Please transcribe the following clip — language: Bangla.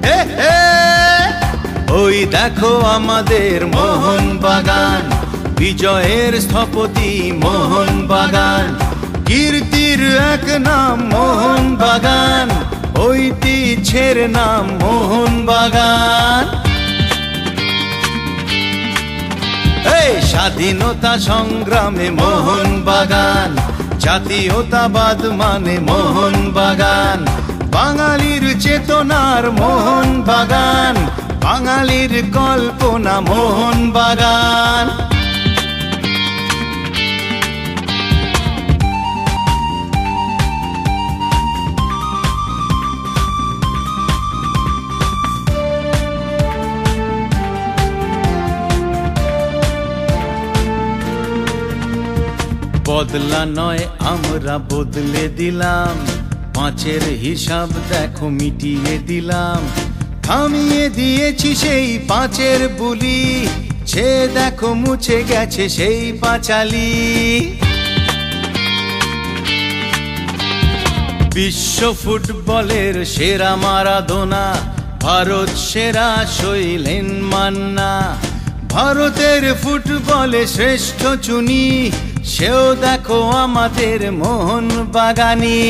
হে হে ওই দেখো আমাদের মোহনবাগান, বিজয়ের স্থপতি মোহনবাগান, কীর্তির এক নাম মোহনবাগান, ঐতিহ্যের নাম মোহনবাগান। এই স্বাধীনতা সংগ্রামে মোহনবাগান, জাতীয়তাবাদ মানে মোহনবাগান, বাঙালির চেতনার মোহনবাগান, বাঙালির কল্পনা মোহনবাগান। বদলা নয় আমরা বদলে দিলাম, পাঁচের হিসাব দেখো মিটিয়ে দিলাম, থামিয়ে দিয়েছি সেই পাঁচের বুলি, সে দেখো মুছে গেছে সেই পাঁচালি। বিশ্ব ফুটবলের সেরা মারাদোনা, ভারত সেরা শৈলেন মান্না, ভারতের ফুটবলে শ্রেষ্ঠ চুনি, সেও দেখো আমাদের মোহনবাগানি।